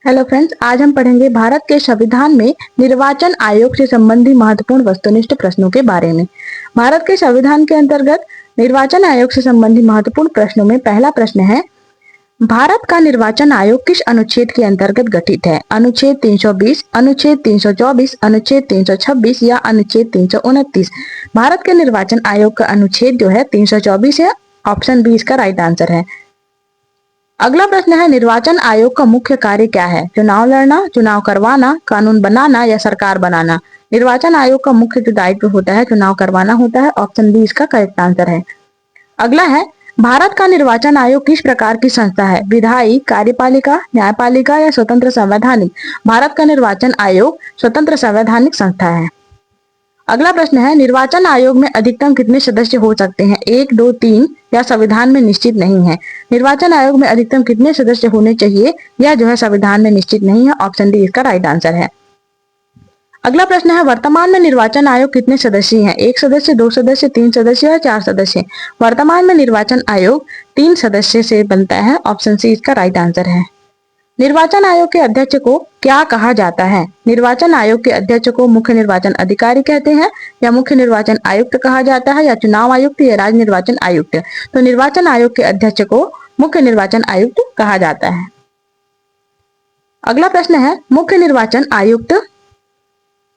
Hello friends, आज हम पढ़ेंगे भारत के संविधान में निर्वाचन आयोग से संबंधी महत्वपूर्ण वस्तुनिष्ठ प्रश्नों के बारे में। भारत के संविधान के अंतर्गत निर्वाचन आयोग से संबंधी महत्वपूर्ण प्रश्नों में पहला प्रश्न है, भारत का निर्वाचन आयोग किस अनुच्छेद के अंतर्गत गठित है? अनुच्छेद 320, अनुच्छेद 324, अनुच्छेद 326 या अनुच्छेद 329? भारत के निर्वाचन आयोग का अनुच्छेद जो है 324 है। ऑप्शन बी इसका राइट आंसर है। अगला प्रश्न है, निर्वाचन आयोग का मुख्य कार्य क्या है? चुनाव लड़ना, चुनाव करवाना, कानून बनाना या सरकार बनाना? निर्वाचन आयोग का मुख्य जो दायित्व होता है चुनाव करवाना होता है। ऑप्शन बी इसका करेक्ट आंसर है। अगला है, भारत का निर्वाचन आयोग किस प्रकार की संस्था है? विधायी, कार्यपालिका, न्यायपालिका या स्वतंत्र संवैधानिक? भारत का निर्वाचन आयोग स्वतंत्र संवैधानिक संस्था है। अगला प्रश्न है, निर्वाचन आयोग में अधिकतम कितने सदस्य हो सकते हैं? 1, 2, 3 या संविधान में निश्चित नहीं है? निर्वाचन आयोग में अधिकतम कितने सदस्य होने चाहिए? यह जो है संविधान में निश्चित नहीं है। ऑप्शन डी इसका राइट आंसर है। अगला प्रश्न है, वर्तमान में निर्वाचन आयोग कितने सदस्य हैं? 1 सदस्य, 2 सदस्य, 3 सदस्य या 4 सदस्य? वर्तमान में निर्वाचन आयोग 3 सदस्य से बनता है। ऑप्शन सी इसका राइट आंसर है। निर्वाचन आयोग के अध्यक्ष को क्या कहा जाता है? निर्वाचन आयोग के अध्यक्ष को मुख्य निर्वाचन अधिकारी कहते हैं, या मुख्य निर्वाचन आयुक्त कहा जाता है, या चुनाव आयुक्त या राज्य निर्वाचन आयुक्त? तो निर्वाचन आयोग के अध्यक्ष को मुख्य निर्वाचन आयुक्त कहा जाता है। अगला प्रश्न है, मुख्य निर्वाचन आयुक्त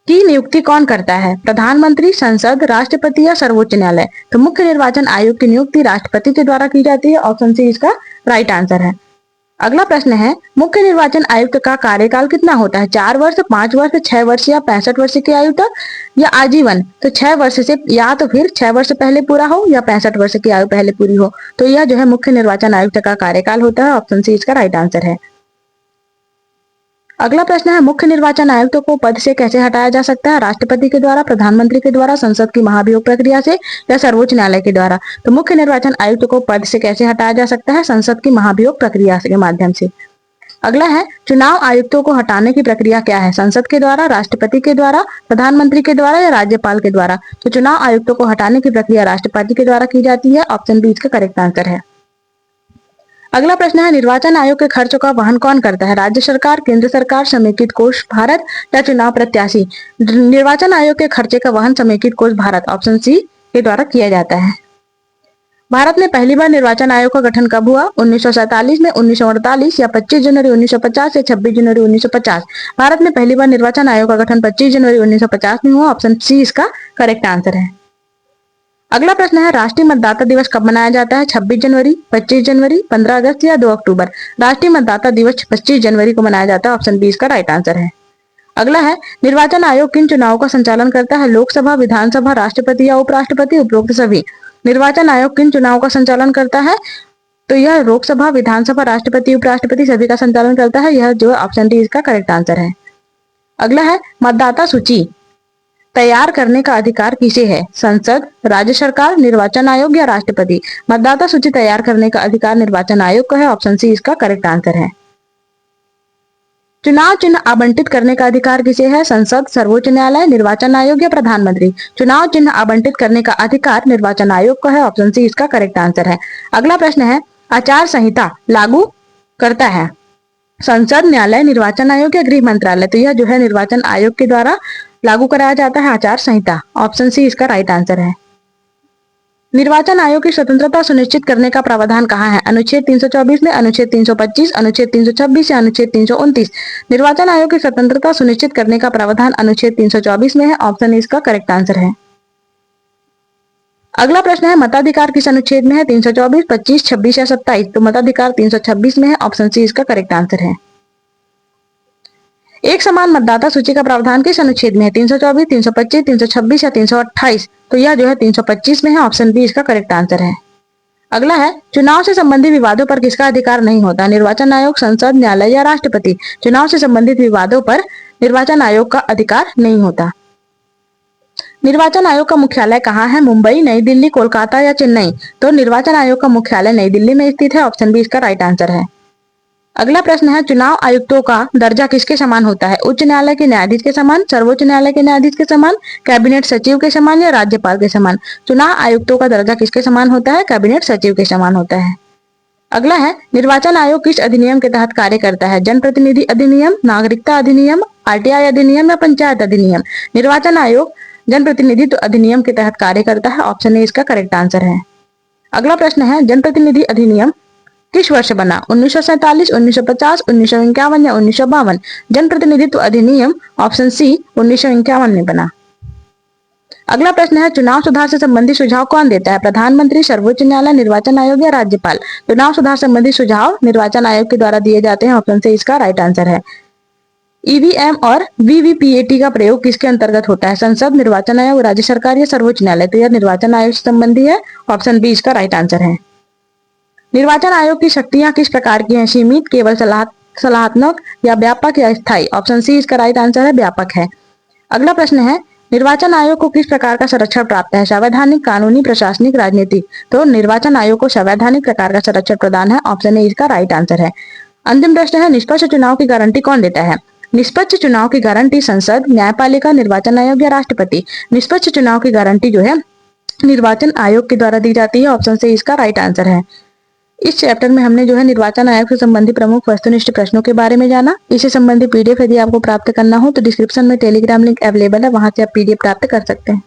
की नियुक्ति कौन करता है? प्रधानमंत्री, संसद, राष्ट्रपति या सर्वोच्च न्यायालय? तो मुख्य निर्वाचन आयुक्त की नियुक्ति राष्ट्रपति के द्वारा की जाती है। ऑप्शन सी इसका राइट आंसर है। अगला प्रश्न है, मुख्य निर्वाचन आयुक्त का कार्यकाल कितना होता है? 4 वर्ष, 5 वर्ष, 6 वर्ष या 65 वर्ष की आयु तक, या आजीवन? तो 6 वर्ष से, या तो फिर 6 वर्ष पहले पूरा हो या 65 वर्ष की आयु पहले पूरी हो। तो यह जो है मुख्य निर्वाचन आयुक्त का कार्यकाल होता है। ऑप्शन सी इसका राइट आंसर है। अगला प्रश्न है, मुख्य निर्वाचन आयुक्त को पद से कैसे हटाया जा सकता है? राष्ट्रपति के द्वारा, प्रधानमंत्री के द्वारा, संसद की महाभियोग प्रक्रिया से या सर्वोच्च न्यायालय के द्वारा? तो मुख्य निर्वाचन आयुक्त को पद से कैसे हटाया जा सकता है? संसद की महाभियोग प्रक्रिया के माध्यम से। अगला है, चुनाव आयुक्तों को हटाने की प्रक्रिया क्या है? संसद के द्वारा, राष्ट्रपति के द्वारा, प्रधानमंत्री के द्वारा या राज्यपाल के द्वारा? तो चुनाव आयुक्तों को हटाने की प्रक्रिया राष्ट्रपति के द्वारा की जाती है। ऑप्शन बी इसका करेक्ट आंसर है। अगला प्रश्न है, निर्वाचन आयोग के खर्चों का वहन कौन करता है? राज्य सरकार, केंद्र सरकार, समेकित कोष भारत या चुनाव प्रत्याशी? निर्वाचन आयोग के खर्चे का वहन समेकित कोष भारत, ऑप्शन सी के द्वारा किया जाता है। भारत में पहली बार निर्वाचन आयोग का गठन कब हुआ? 1947 में, 1948 या 25 जनवरी 1950 या 26 जनवरी 1950? भारत में पहली बार निर्वाचन आयोग का गठन 25 जनवरी 1950 में हुआ। ऑप्शन सी इसका करेक्ट आंसर है। अगला प्रश्न है, राष्ट्रीय मतदाता दिवस कब मनाया जाता है? 26 जनवरी, 25 जनवरी, 15 अगस्त या 2 अक्टूबर? राष्ट्रीय मतदाता दिवस 25 जनवरी को मनाया जाता है। ऑप्शन बी इसका राइट आंसर है। अगला है, निर्वाचन आयोग किन चुनावों का संचालन करता है? लोकसभा, विधानसभा, राष्ट्रपति या उपराष्ट्रपति? उपरोक्त सभी। निर्वाचन आयोग किन चुनावों का संचालन करता है? तो यह लोकसभा, विधानसभा, राष्ट्रपति, उपराष्ट्रपति सभी का संचालन करता है। यह जो ऑप्शन डी इसका करेक्ट आंसर है। अगला है, मतदाता सूची तैयार करने का अधिकार किसे है? संसद, राज्य सरकार, निर्वाचन आयोग या राष्ट्रपति? मतदाता सूची तैयार करने का अधिकार निर्वाचन आयोग का है। ऑप्शन सी इसका करेक्ट आंसर है। चुनाव चिन्ह आवंटित करने का अधिकार किसे है? संसद, सर्वोच्च न्यायालय, निर्वाचन आयोग या प्रधानमंत्री? चुनाव चिन्ह आवंटित करने का अधिकार निर्वाचन आयोग का है। ऑप्शन सी इसका करेक्ट आंसर है। अगला प्रश्न है, आचार संहिता लागू करता है संसद, न्यायालय, निर्वाचन आयोग या गृह मंत्रालय? तो यह जो है निर्वाचन आयोग के द्वारा लागू कराया जाता है आचार संहिता। ऑप्शन सी इसका राइट आंसर है। निर्वाचन आयोग की स्वतंत्रता सुनिश्चित करने का प्रावधान कहाँ है? अनुच्छेद 324 में, अनुच्छेद 325, अनुच्छेद 326 या अनुच्छेद 329? निर्वाचन आयोग की स्वतंत्रता सुनिश्चित करने का प्रावधान अनुच्छेद 324 में है। ऑप्शन इसका करेक्ट आंसर है। अगला प्रश्न है, मताधिकार किस अनुच्छेद में है? 324, 25, 26 या 27? तो मताधिकार 326 में है। ऑप्शन सी इसका करेक्ट आंसर है। एक समान मतदाता सूची का प्रावधान किस अनुच्छेद में है? 324, 325, 326 या 328? तो यह जो है 325 में है। ऑप्शन बी इसका करेक्ट आंसर है। अगला है, चुनाव से संबंधित विवादों पर किसका अधिकार नहीं होता? निर्वाचन आयोग, संसद, न्यायालय या राष्ट्रपति? चुनाव से संबंधित विवादों पर निर्वाचन आयोग का अधिकार नहीं होता। निर्वाचन आयोग का मुख्यालय कहाँ है? मुंबई, नई दिल्ली, कोलकाता या चेन्नई? तो निर्वाचन आयोग का मुख्यालय नई दिल्ली में स्थित है। ऑप्शन बी इसका राइट आंसर है। अगला प्रश्न है, चुनाव आयुक्तों का दर्जा किसके समान होता है? उच्च न्यायालय के न्यायाधीश के समान, सर्वोच्च न्यायालय के न्यायाधीश के समान, कैबिनेट सचिव के समान या राज्यपाल के समान? चुनाव आयुक्तों का दर्जा किसके समान होता है? कैबिनेट सचिव के समान होता है। अगला है निर्वाचन आयोग किस अधिनियम के तहत कार्य करता है? जनप्रतिनिधि अधिनियम, नागरिकता अधिनियम, आरटीआई अधिनियम या पंचायत अधिनियम? निर्वाचन आयोग जनप्रतिनिधित्व अधिनियम के तहत कार्य करता है। ऑप्शन ए इसका करेक्ट आंसर है। अगला प्रश्न है जनप्रतिनिधि अधिनियम किस वर्ष बना? 1947, 1950, 1951 या 1952? जनप्रतिनिधित्व अधिनियम ऑप्शन सी 1951 में बना। अगला प्रश्न है चुनाव सुधार से संबंधित सुझाव कौन देता है? प्रधानमंत्री, सर्वोच्च न्यायालय, निर्वाचन आयोग या राज्यपाल? चुनाव सुधार संबंधी सुझाव निर्वाचन आयोग के द्वारा दिए जाते हैं। ऑप्शन से इसका राइट आंसर है। ईवीएम और वीवीपीएटी का प्रयोग किसके अंतर्गत होता है? संसद, निर्वाचन आयोग, राज्य सरकार या सर्वोच्च न्यायालय? तो यह निर्वाचन आयोग से संबंधी है। ऑप्शन बी इसका राइट आंसर है। निर्वाचन आयोग की शक्तियां किस प्रकार की हैं? सीमित, केवल सलाहात्मक या व्यापक या स्थायी? ऑप्शन सी इसका राइट आंसर है, व्यापक है। अगला प्रश्न है निर्वाचन आयोग को किस प्रकार का संरक्षण प्राप्त है? संवैधानिक, कानूनी, प्रशासनिक, राजनीतिक? तो निर्वाचन आयोग को संवैधानिक प्रकार का संरक्षण प्रदान है। ऑप्शन ए इसका राइट आंसर है। अंतिम प्रश्न है निष्पक्ष चुनाव की गारंटी कौन देता है? निष्पक्ष चुनाव की गारंटी संसद, न्यायपालिका, निर्वाचन आयोग या राष्ट्रपति? निष्पक्ष चुनाव की गारंटी जो है निर्वाचन आयोग के द्वारा दी जाती है। ऑप्शन से इसका राइट आंसर है। इस चैप्टर में हमने जो है निर्वाचन आयोग से संबंधित प्रमुख वस्तुनिष्ठ प्रश्नों के बारे में जाना। इससे संबंधित पीडीएफ यदि आपको प्राप्त करना हो तो डिस्क्रिप्शन में टेलीग्राम लिंक अवेलेबल है, वहां से आप पीडीएफ प्राप्त कर सकते हैं।